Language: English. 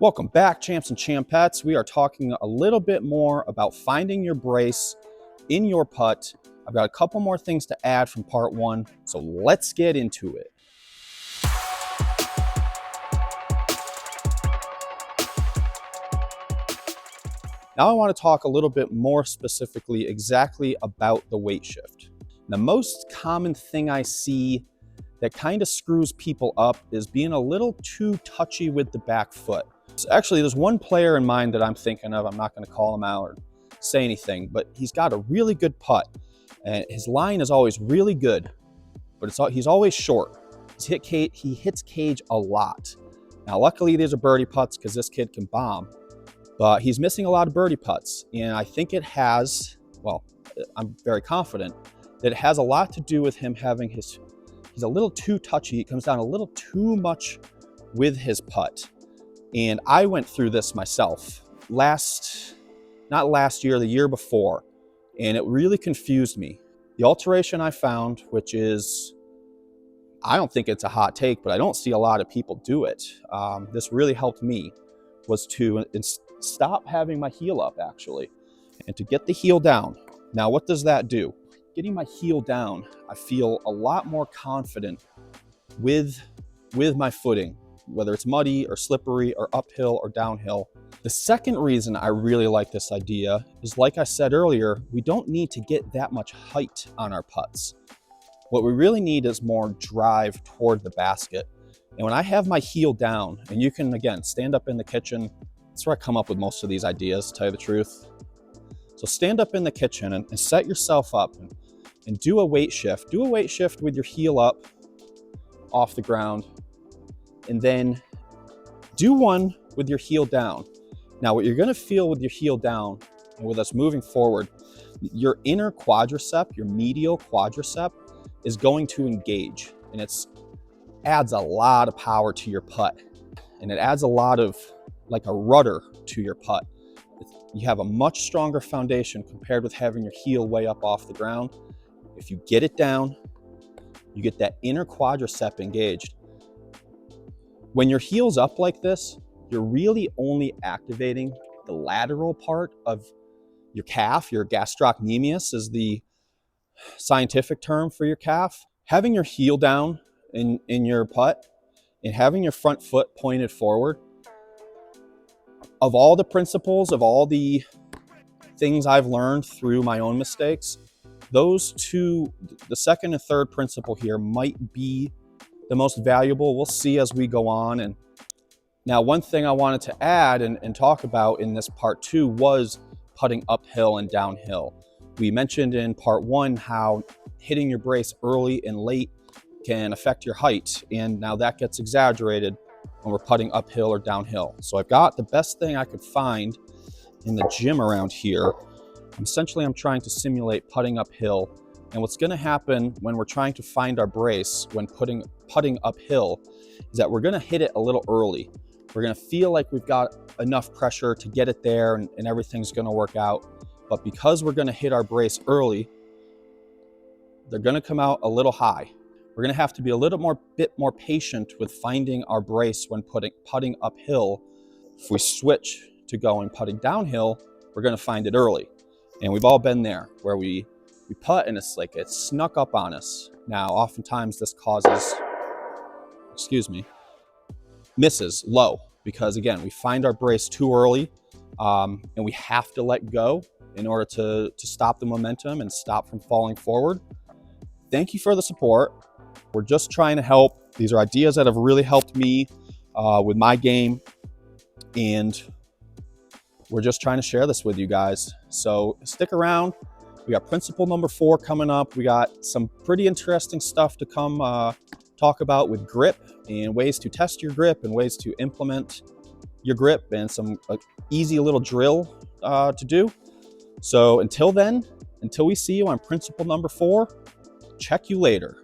Welcome back, champs and champettes. We are talking a little bit more about finding your brace in your putt. I've got a couple more things to add from part one, so let's get into it. Now I want to talk a little bit more specifically exactly about the weight shift. The most common thing I see that kind of screws people up is being a little too touchy with the back foot. So actually, there's one player in mind that I'm thinking of. I'm not going to call him out or say anything, but he's got a really good putt. And his line is always really good, but he's always short. He hits cage a lot. Now, luckily, these are birdie putts because this kid can bomb, but he's missing a lot of birdie putts. And I think it has, well, I'm very confident that it has a lot to do with him having he's a little too touchy. He comes down a little too much with his putt. And I went through this myself not last year, the year before, and it really confused me. The alteration I found, which is, I don't think it's a hot take, but I don't see a lot of people do it. This really helped me, was to stop having my heel up actually, and to get the heel down. Now, what does that do? Getting my heel down, I feel a lot more confident with my footing, whether it's muddy or slippery or uphill or downhill. The second reason I really like this idea is, like I said earlier, we don't need to get that much height on our putts. What we really need is more drive toward the basket. And when I have my heel down, and you can, again, stand up in the kitchen, that's where I come up with most of these ideas, to tell you the truth. So stand up in the kitchen and set yourself up and do a weight shift. Do a weight shift with your heel up off the ground, and then do one with your heel down. Now, what you're gonna feel with your heel down, and with us moving forward, your inner quadricep, your medial quadricep, is going to engage, and it adds a lot of power to your putt, and it adds a lot of, like a rudder to your putt. You have a much stronger foundation compared with having your heel way up off the ground. If you get it down, you get that inner quadricep engaged. When your heel's up like this, you're really only activating the lateral part of your calf. Your gastrocnemius is the scientific term for your calf. Having your heel down in your putt and having your front foot pointed forward, of all the principles, of all the things I've learned through my own mistakes, those two, the second and third principle here, might be the most valuable. We'll see as we go on. And now, one thing I wanted to add and talk about in this part two was putting uphill and downhill. We mentioned in part one how hitting your brace early and late can affect your height, and now that gets exaggerated when we're putting uphill or downhill. So I've got the best thing I could find in the gym around here. Essentially, I'm trying to simulate putting uphill. And what's gonna happen when we're trying to find our brace when putting uphill is that we're gonna hit it a little early. We're gonna feel like we've got enough pressure to get it there and everything's gonna work out. But because we're gonna hit our brace early, they're gonna come out a little high. We're gonna have to be a bit more patient with finding our brace when putting uphill. If we switch to going putting downhill, we're gonna find it early. And we've all been there, where we putt and it's like it's snuck up on us. Now, oftentimes this causes, misses low, because again, we find our brace too early, and we have to let go in order to stop the momentum and stop from falling forward. Thank you for the support. We're just trying to help. These are ideas that have really helped me with my game, and we're just trying to share this with you guys. So stick around. We got principle number 4 coming up. We got some pretty interesting stuff to come talk about with grip and ways to test your grip and ways to implement your grip, and some easy little drill to do. So until then, until we see you on principle number 4, check you later.